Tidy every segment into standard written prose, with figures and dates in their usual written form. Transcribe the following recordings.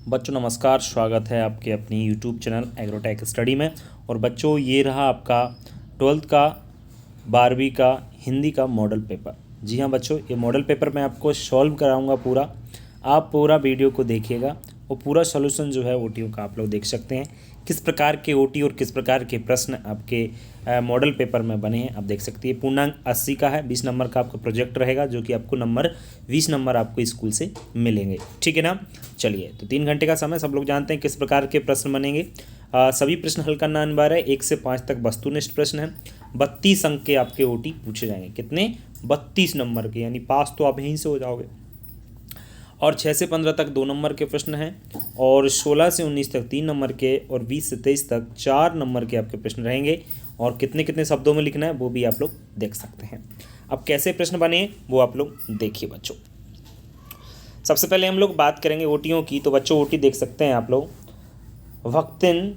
बच्चों नमस्कार, स्वागत है आपके अपनी यूट्यूब चैनल एग्रोटेक स्टडी में। और बच्चों ये रहा आपका 12th का 12वीं का हिंदी का मॉडल पेपर। जी हाँ बच्चों, ये मॉडल पेपर मैं आपको सॉल्व कराऊंगा पूरा। आप पूरा वीडियो को देखिएगा और पूरा सॉल्यूशन जो है ओटीओ का आप लोग देख सकते हैं। किस प्रकार के ओटी और किस प्रकार के प्रश्न आपके मॉडल पेपर में बने हैं आप देख सकते हैं। पूर्णांक 80 का है, 20 नंबर का आपका प्रोजेक्ट रहेगा जो कि आपको 20 नंबर आपको स्कूल से मिलेंगे। ठीक है ना। चलिए, तो 3 घंटे का समय, सब लोग जानते हैं किस प्रकार के प्रश्न बनेंगे। सभी प्रश्न हल करना अनिवार्य है। 1 से 5 तक वस्तुनिष्ठ प्रश्न है। 32 अंक के आपके ओटी पूछे जाएंगे। कितने? 32 नंबर के, यानी पास तो आप यहीं से हो जाओगे। और 6 से 15 तक 2 नंबर के प्रश्न हैं और 16 से 19 तक 3 नंबर के और 20 से 23 तक 4 नंबर के आपके प्रश्न रहेंगे। और कितने कितने शब्दों में लिखना है वो भी आप लोग देख सकते हैं। अब कैसे प्रश्न बने वो आप लोग देखिए बच्चों। सबसे पहले हम लोग बात करेंगे ओटियों की। तो बच्चों ओटी देख सकते हैं आप लोग। भक्तिन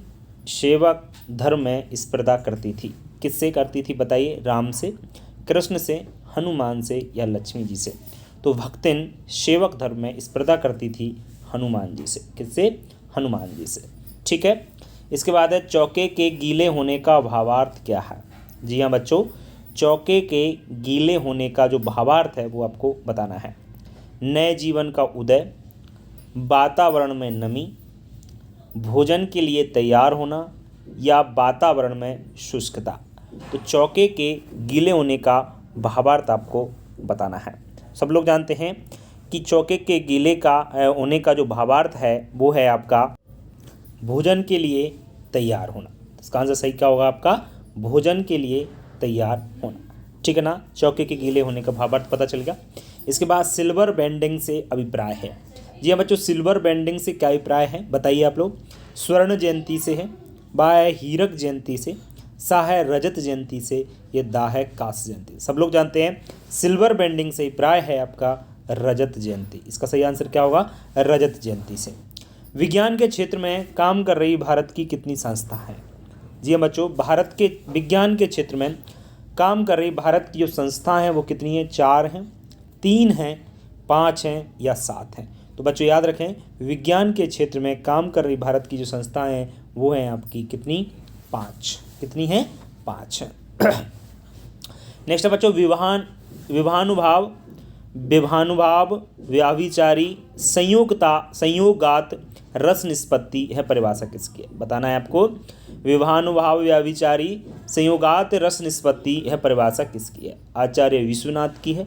सेवक धर्म में स्पर्धा करती थी। किससे करती थी बताइए? राम से, कृष्ण से, हनुमान से या लक्ष्मी जी से? तो भक्तिन सेवक धर्म में स्पर्धा करती थी हनुमान जी से। किससे? हनुमान जी से। ठीक है। इसके बाद है चौके के गीले होने का भावार्थ क्या है? जी हाँ बच्चों, चौके के गीले होने का जो भावार्थ है वो आपको बताना है। नए जीवन का उदय, वातावरण में नमी, भोजन के लिए तैयार होना या वातावरण में शुष्कता। तो चौके के गीले होने का भावार्थ आपको बताना है। सब लोग जानते हैं कि चौके के गीले का होने का जो भावार्थ है वो है आपका भोजन के लिए तैयार होना। इसका आंसर सही क्या होगा आपका? भोजन के लिए तैयार होना। ठीक है ना। चौके के गीले होने का भावार्थ पता चल गया। इसके बाद सिल्वर बैंडिंग से अभिप्राय है। जी हाँ बच्चों, सिल्वर बैंडिंग से क्या अभिप्राय है बताइए आप लोग? स्वर्ण जयंती से है, बा है हीरक जयंती से, सा है रजत जयंती से, ये दा है कांस्य जयंती। सब लोग जानते हैं सिल्वर बैंडिंग से अभिप्राय है आपका रजत जयंती। इसका सही आंसर क्या होगा? रजत जयंती से। विज्ञान के क्षेत्र में काम कर रही भारत की कितनी संस्था है? जी हाँ बच्चों, भारत के विज्ञान के क्षेत्र में काम कर रही भारत की जो संस्था हैं वो कितनी हैं? 4 हैं, 3 हैं, 5 हैं या 7 हैं? तो बच्चों याद रखें, विज्ञान के क्षेत्र में काम कर रही भारत की जो संस्थाएं हैं वो हैं आपकी कितनी? 5। कितनी हैं? 5 हैं। नेक्स्ट है बच्चों विभानुभाव, विभानुभाव, व्याभिचारी, संयोगात, रस निष्पत्ति है परिभाषा किसकी है? बताना है आपको। विभानुभाव, व्याभिचारी, संयोगात, रस निष्पत्ति है परिभाषा किसकी है? आचार्य विश्वनाथ की है,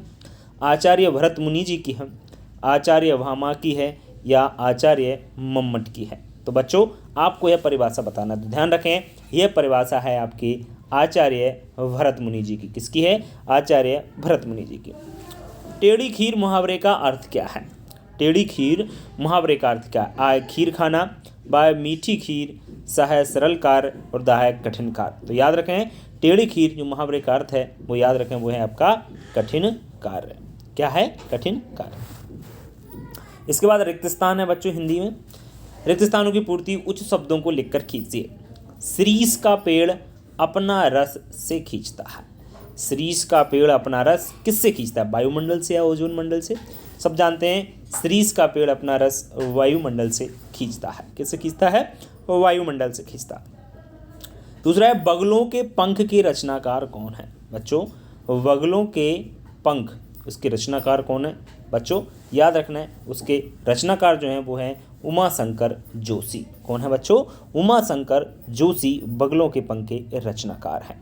आचार्य भरत मुनि जी की है, आचार्य भामा की है या आचार्य मम्मट की है? तो बच्चों आपको यह परिभाषा बताना। तो ध्यान रखें, यह परिभाषा है आपकी आचार्य भरत मुनि जी की। किसकी है? आचार्य भरत मुनि जी की। टेढ़ी खीर मुहावरे का अर्थ क्या है? टेढ़ी खीर मुहावरे का अर्थ क्या है? आ खीर खाना, बा मीठी खीर, सा है सरल कार्य और दा है कठिन कार्य। तो याद रखें, टेढ़ी खीर जो मुहावरे का अर्थ है वो याद रखें वो है आपका कठिन कार्य। क्या है? कठिन कार्य। इसके बाद रिक्त स्थान है बच्चों हिंदी में। रिक्त स्थानों की पूर्ति उच्च शब्दों को लिखकर खींचिए। शीरीष का पेड़ अपना रस से खींचता है। शीरीष का पेड़ अपना रस किससे खींचता है? वायुमंडल से या ओजोन मंडल से? सब जानते हैं शीरीष का पेड़ अपना रस वायुमंडल से खींचता है। किससे खींचता है? वायुमंडल से खींचता है। दूसरा है बगलों के पंख के रचनाकार कौन है? बच्चों बगलों के पंख, उसके रचनाकार कौन है? बच्चों याद रखना है, उसके रचनाकार जो हैं वो हैं उमा शंकर जोशी। कौन है बच्चों? उमा शंकर जोशी बगलों के पंख के रचनाकार हैं।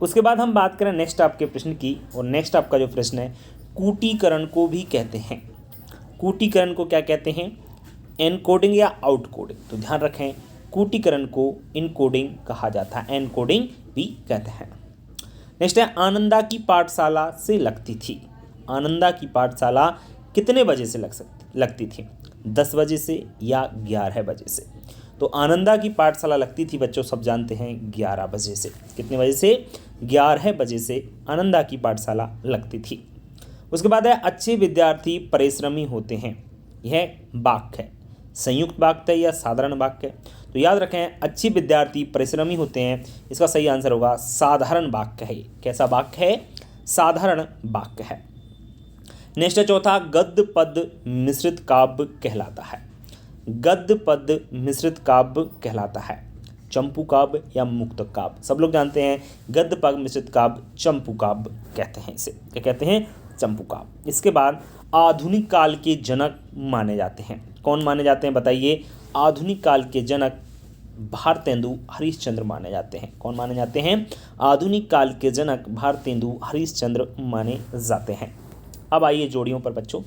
उसके बाद हम बात करें नेक्स्ट आपके प्रश्न की। और नेक्स्ट आपका जो प्रश्न है, कूटीकरण को भी कहते हैं। कूटीकरण को क्या कहते हैं? एनकोडिंग या आउटकोडिंग? तो ध्यान रखें, कूटीकरण को इनकोडिंग कहा जाता है, एनकोडिंग भी कहते हैं। नेक्स्ट है आनंदा की पाठशाला से लगती थी। आनंदा की पाठशाला कितने बजे से लगती थी? 10 बजे से या 11 बजे से? तो आनंदा की पाठशाला लगती थी बच्चों, सब जानते हैं 11 बजे से। कितने बजे से? 11 बजे से आनंदा की पाठशाला लगती थी। उसके बाद है अच्छे विद्यार्थी परिश्रमी होते हैं। यह वाक्य है, संयुक्त वाक्य है या साधारण वाक्य है? तो याद रखें, अच्छे विद्यार्थी परिश्रमी होते हैं, इसका सही आंसर होगा साधारण वाक्य है। कैसा वाक्य है? साधारण वाक्य है। नेक्स्ट है चौथा, गद्य पद मिश्रित काव्य कहलाता है। गद्य पद्य मिश्रित काव्य कहलाता है? चंपू काव्य या मुक्त काव्य? सब लोग जानते हैं गद्य पद्य मिश्रित काव्य चंपू काव्य कहते हैं। इसे क्या कहते हैं? चंपू काव्य। इसके बाद आधुनिक काल के जनक माने जाते हैं। कौन माने जाते हैं बताइए? आधुनिक काल के जनक भारतेंदु हरिश्चंद्र माने जाते हैं। कौन माने जाते हैं? आधुनिक काल के जनक भारतेंदु हरिश्चंद्र माने जाते हैं। अब आइए जोड़ियों पर बच्चों।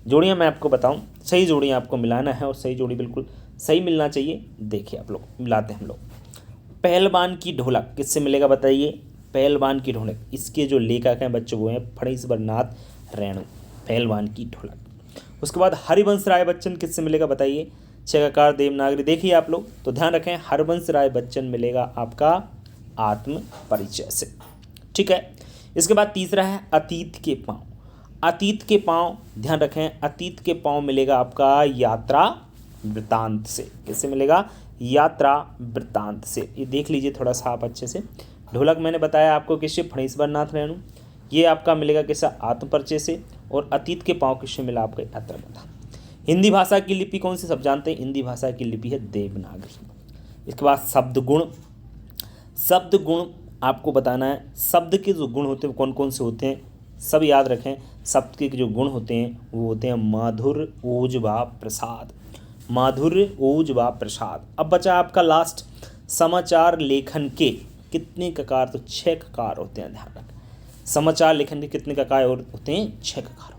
जोड़ियाँ मैं आपको बताऊं, सही जोड़ियाँ आपको मिलाना है और सही जोड़ी बिल्कुल सही मिलना चाहिए। देखिए आप लोग मिलाते हैं हम लोग। पहलवान की ढोलक किससे मिलेगा बताइए? पहलवान की ढोलक, इसके जो लेखक हैं बच्चों वो हैं फणीश्वरनाथ रेणु। पहलवान की ढोलक। उसके बाद हरिवंश राय बच्चन किससे मिलेगा बताइए? छेकाकार देवनागरी। देखिए आप लोग तो ध्यान रखें, हरिवंश राय बच्चन मिलेगा आपका आत्म परिचय से। ठीक है। इसके बाद तीसरा है अतीत के पाँव। अतीत के पाँव, ध्यान रखें, अतीत के पाँव मिलेगा आपका यात्रा वृत्तांत से। किससे मिलेगा? यात्रा वृत्तांत से। ये देख लीजिए थोड़ा सा आप अच्छे से। ढोलक मैंने बताया आपको किससे? फणीश्वरनाथ रेणु। ये आपका मिलेगा किससे? आत्मपरिचय से। और अतीत के पाँव किससे मिला? आपका यात्रा वृत्तांत। हिंदी भाषा की लिपि कौन सी? सब जानते हैं हिंदी भाषा की लिपि है देवनागरी। इसके बाद शब्द गुण। शब्द गुण आपको बताना है। शब्द के जो गुण होते हैं कौन कौन से होते हैं सब याद रखें। शब्द के जो गुण होते हैं वो होते हैं माधुर्य, ओज व प्रसाद। माधुर्य, ओज व प्रसाद। अब बचा आपका लास्ट, समाचार लेखन के कितने ककार? तो 6 ककार होते हैं। ध्यान रखें, समाचार लेखन के कितने ककार होते हैं? 6 ककार।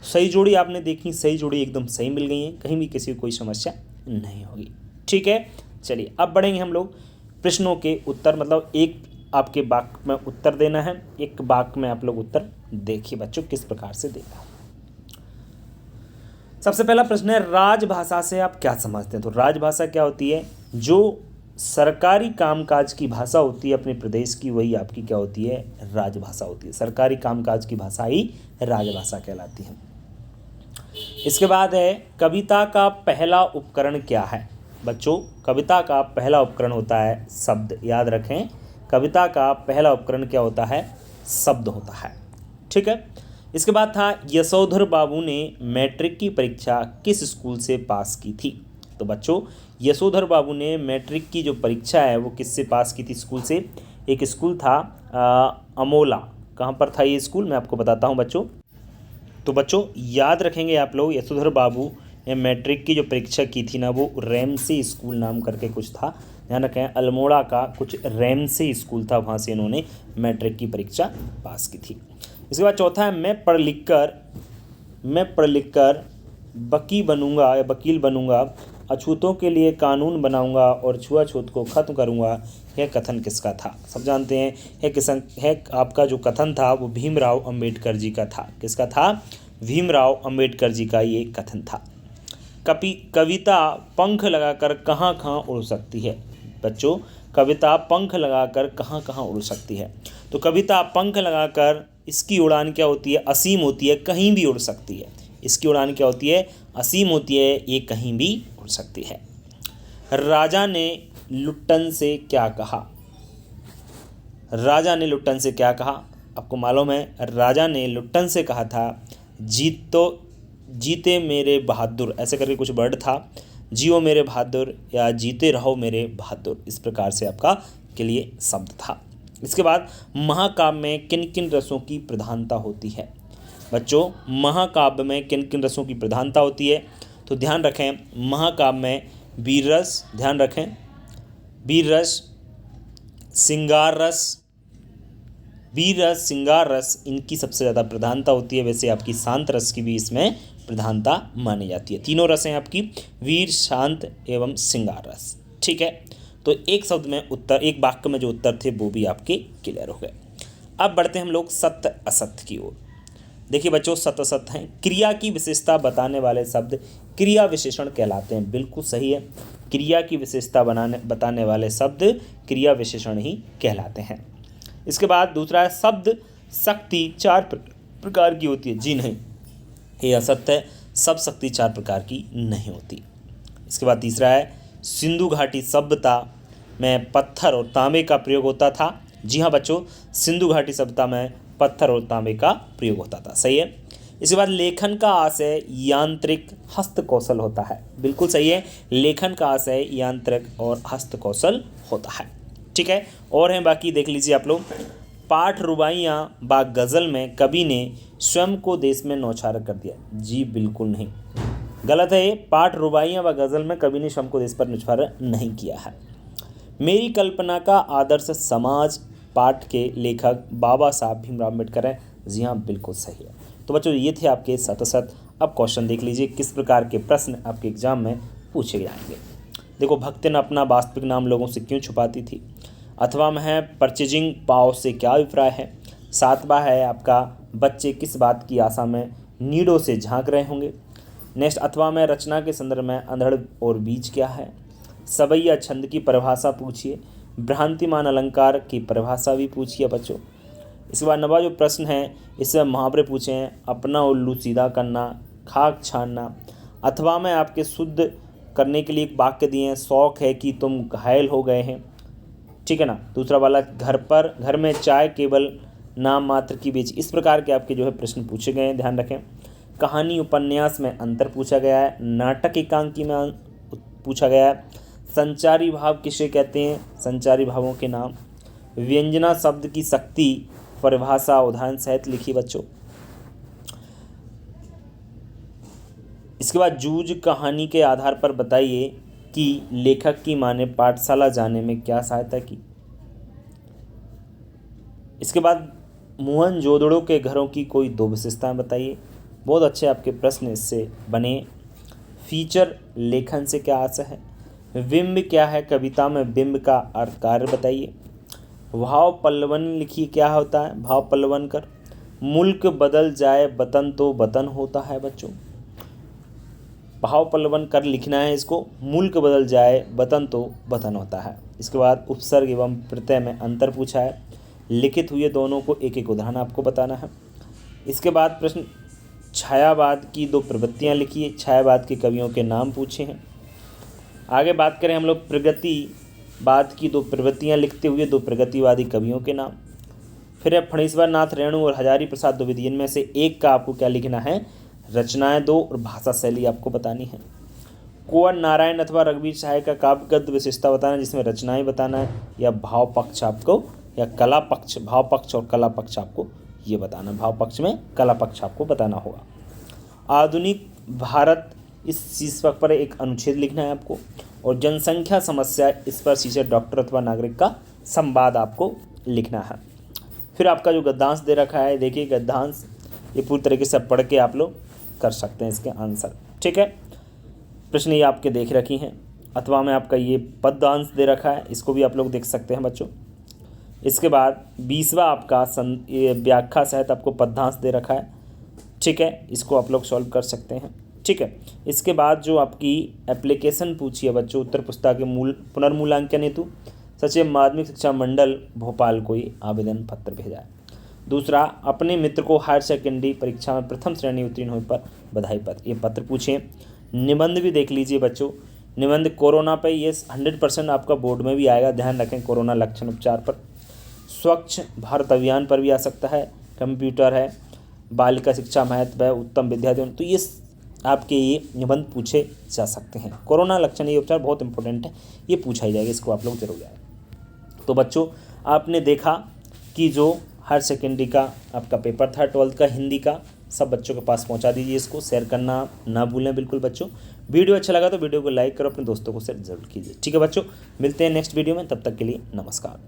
सही जोड़ी आपने देखी, सही जोड़ी एकदम सही मिल गई है, कहीं भी किसी को कोई समस्या नहीं होगी। ठीक है, चलिए अब बढ़ेंगे हम लोग प्रश्नों के उत्तर। मतलब एक आपके वाक्य में उत्तर देना है, एक वाक्य में आप लोग उत्तर देखिए बच्चों किस प्रकार से देना है। सबसे पहला प्रश्न है राजभाषा से आप क्या समझते हैं? तो राजभाषा क्या होती है? जो सरकारी कामकाज की भाषा होती है अपने प्रदेश की, वही आपकी क्या होती है? राजभाषा होती है। सरकारी कामकाज की भाषा ही राजभाषा कहलाती है। इसके बाद है कविता का पहला उपकरण क्या है? बच्चों कविता का पहला उपकरण होता है शब्द। याद रखें, कविता का पहला उपकरण क्या होता है? शब्द होता है। ठीक है। इसके बाद था यशोधर बाबू ने मैट्रिक की परीक्षा किस स्कूल से पास की थी? तो बच्चों यशोधर बाबू ने मैट्रिक की जो परीक्षा है वो किससे पास की थी? स्कूल से। एक स्कूल था अमोला। कहाँ पर था ये स्कूल? मैं आपको बताता हूँ बच्चों। तो बच्चों याद रखेंगे आप लोग, यशोधर बाबू ने मैट्रिक की जो परीक्षा की थी ना वो रेमसे स्कूल नाम करके कुछ था। ध्यान रखें, अल्मोड़ा का कुछ रेमसे स्कूल था, वहाँ से इन्होंने मैट्रिक की परीक्षा पास की थी। इसके बाद चौथा है मैं पढ़ लिख कर वकील बनूंगा, अछूतों के लिए कानून बनाऊंगा और छुआछूत को खत्म करूंगा। यह कथन किसका था? सब जानते हैं यह आपका जो कथन था वो भीमराव अंबेडकर जी का था। किसका था? भीमराव अंबेडकर जी का ये कथन था। कविता पंख लगाकर कहाँ कहाँ उड़ सकती है? बच्चों कविता पंख लगाकर कहाँ कहाँ उड़ सकती है? तो कविता पंख लगाकर इसकी उड़ान क्या होती है? असीम होती है, कहीं भी उड़ सकती है। इसकी उड़ान क्या होती है? असीम होती है, ये कहीं भी उड़ सकती है। राजा ने लुट्टन से क्या कहा? राजा ने लुट्टन से क्या कहा? आपको मालूम है राजा ने लुट्टन से कहा था जीते मेरे बहादुर, ऐसे करके कुछ वर्ड था, जियो मेरे बहादुर या जीते रहो मेरे बहादुर, इस प्रकार से आपका के लिए शब्द था। इसके बाद महाकाव्य में किन किन रसों की प्रधानता होती है? बच्चों महाकाव्य में किन किन रसों की प्रधानता होती है? तो ध्यान रखें महाकाव्य में वीर रस, ध्यान रखें वीर रस, श्रृंगार रस, वीर रस, श्रृंगार रस, इनकी सबसे ज़्यादा प्रधानता होती है। वैसे आपकी शांत रस की भी इसमें प्रधानता मानी जाती है। तीनों रस हैं आपकी, वीर, शांत एवं श्रृंगार रस। ठीक है, तो एक शब्द में उत्तर, एक वाक्य में जो उत्तर थे वो भी आपके क्लियर हो गए। अब बढ़ते हैं हम लोग सत्य असत्य की ओर। देखिए बच्चों सत्य असत्य हैं। क्रिया की विशेषता बताने वाले शब्द क्रिया विशेषण कहलाते हैं। बिल्कुल सही है, क्रिया की विशेषता बताने वाले शब्द क्रिया विशेषण ही कहलाते हैं। इसके बाद दूसरा है शब्द शक्ति 4 प्रकार की होती है। जी नहीं, ये असत्य है, सब शक्ति 4 प्रकार की नहीं होती। इसके बाद तीसरा है सिंधु घाटी सभ्यता में पत्थर और तांबे का प्रयोग होता था। जी हाँ बच्चों, सिंधु घाटी सभ्यता में पत्थर और तांबे का प्रयोग होता था। सही है। इसके बाद लेखन का आशय यांत्रिक हस्त कौशल होता है। बिल्कुल सही है, लेखन का आशय यांत्रिक और हस्त कौशल होता है। ठीक है, और हैं बाकी देख लीजिए आप लोग। पाठ रुबाइयाँ व गज़ल में कवि ने स्वयं को देश में नौछावर कर दिया। जी बिल्कुल नहीं, गलत है ये। पाठ रुबाइयाँ व गज़ल में कवि ने स्वयं को देश पर नौछावर नहीं किया है। मेरी कल्पना का आदर्श समाज पाठ के लेखक बाबा साहब भीमराव अम्बेडकर हैं। जी हाँ, बिल्कुल सही है। तो बच्चों ये थे आपके शत। अब क्वेश्चन देख लीजिए किस प्रकार के प्रश्न आपके एग्जाम में पूछे जाएंगे। देखो, भक्ति ने अपना वास्तविक नाम लोगों से क्यों छुपाती थी। अथवा में है परचेजिंग पाव से क्या अभिप्राय है। सातवां है आपका बच्चे किस बात की आशा में नीडों से झांक रहे होंगे। नेक्स्ट, अथवा में रचना के संदर्भ में अंधड़ और बीज क्या है। सवैया छंद की परिभाषा पूछिए। भ्रांतिमान अलंकार की परिभाषा भी पूछिए बच्चों। इसके बाद नवा जो प्रश्न है इससे मुहावरे पूछे हैं। अपना उल्लू सीधा करना, खाक छानना। अथवा में आपके शुद्ध करने के लिए एक वाक्य दिए हैं, शौक है कि तुम घायल हो गए हैं। ठीक है ना। दूसरा वाला, घर में चाय केवल नाम मात्र की बेची। इस प्रकार के आपके जो है प्रश्न पूछे गए हैं, ध्यान रखें। कहानी उपन्यास में अंतर पूछा गया है। नाटक एकांकी में पूछा गया है। संचारी भाव किसे कहते हैं, संचारी भावों के नाम। व्यंजना शब्द की शक्ति परिभाषा उदाहरण सहित लिखिए बच्चों। इसके बाद जूझ कहानी के आधार पर बताइए कि लेखक की मां ने पाठशाला जाने में क्या सहायता की। इसके बाद मोहनजोदड़ो के घरों की कोई दो विशेषताएं बताइए। बहुत अच्छे आपके प्रश्न इससे बने। फीचर लेखन से क्या आशय है। बिंब क्या है, कविता में बिंब का अर्थ कार्य बताइए। भाव पल्लवन लिखिए, क्या होता है भाव पल्लवन कर। मुल्क बदल जाए वतन तो वतन होता है बच्चों। भाव पल्लवन कर लिखना है इसको। मुल्क बदल जाए वतन तो वतन होता है। इसके बाद उपसर्ग एवं प्रत्यय में अंतर पूछा है। लिखित हुए दोनों को एक एक उदाहरण आपको बताना है। इसके बाद प्रश्न, छायावाद की दो प्रवृत्तियां लिखिए। छायावाद के कवियों के नाम पूछे हैं। आगे बात करें हम लोग प्रगतिवाद की दो प्रवृत्तियां लिखते हुए दो प्रगतिवादी कवियों के नाम। फिर है फणीश्वर नाथ रेणु और हजारी प्रसाद द्विवेदी, इनमें से एक का आपको क्या लिखना है, रचनाएं दो और भाषा शैली आपको बतानी है। कुंवर नारायण अथवा रघुवीर सहाय का काव्यगत विशेषता बताना है, जिसमें रचनाएं बताना है, या भाव पक्ष आपको, या कला पक्ष, भाव पक्ष और कला पक्ष आपको ये बताना। भाव पक्ष में कला पक्ष आपको बताना होगा। आधुनिक भारत इस शीर्षक पर एक अनुच्छेद लिखना है आपको। और जनसंख्या समस्या, इस पर शीर्षक डॉक्टर अथवा नागरिक का संवाद आपको लिखना है। फिर आपका जो गद्यांश दे रखा है, देखिए गद्यांश ये पूरी तरीके से पढ़ के आप लोग कर सकते हैं इसके आंसर। ठीक है, प्रश्न ये आपके देख रखी हैं। अथवा में आपका ये पद्यांश दे रखा है, इसको भी आप लोग देख सकते हैं बच्चों। इसके बाद 20वां आपका ये व्याख्या सहित आपको पद्यांश दे रखा है। ठीक है, इसको आप लोग सॉल्व कर सकते हैं। ठीक है, इसके बाद जो आपकी एप्लीकेशन पूछी है बच्चों, उत्तर पुस्तिका के पुनर्मूल्यांकन हेतु सचिव माध्यमिक शिक्षा मंडल भोपाल को ही आवेदन पत्र भेजा है। दूसरा, अपने मित्र को हायर सेकेंडरी परीक्षा में प्रथम श्रेणी उत्तीर्ण होने पर बधाई पत्र, ये पत्र पूछे। निबंध भी देख लीजिए बच्चों। निबंध कोरोना पे ये 100% आपका बोर्ड में भी आएगा, ध्यान रखें। कोरोना लक्षण उपचार पर, स्वच्छ भारत अभियान पर भी आ सकता है, कंप्यूटर है, बालिका शिक्षा महत्व है, उत्तम विद्यार्थी, तो ये आपके ये निबंध पूछे जा सकते हैं। कोरोना लक्षण ये उपचार बहुत इंपॉर्टेंट है, ये पूछा ही जाएगा, इसको आप लोग जरूर जाए। तो बच्चों आपने देखा कि जो हायर सेकेंडरी का आपका पेपर था 12th का हिंदी का, सब बच्चों के पास पहुंचा दीजिए। इसको शेयर करना ना भूलें बिल्कुल बच्चों। वीडियो अच्छा लगा तो वीडियो को लाइक करो, अपने दोस्तों को शेयर जरूर कीजिए। ठीक है बच्चों, मिलते हैं नेक्स्ट वीडियो में, तब तक के लिए नमस्कार।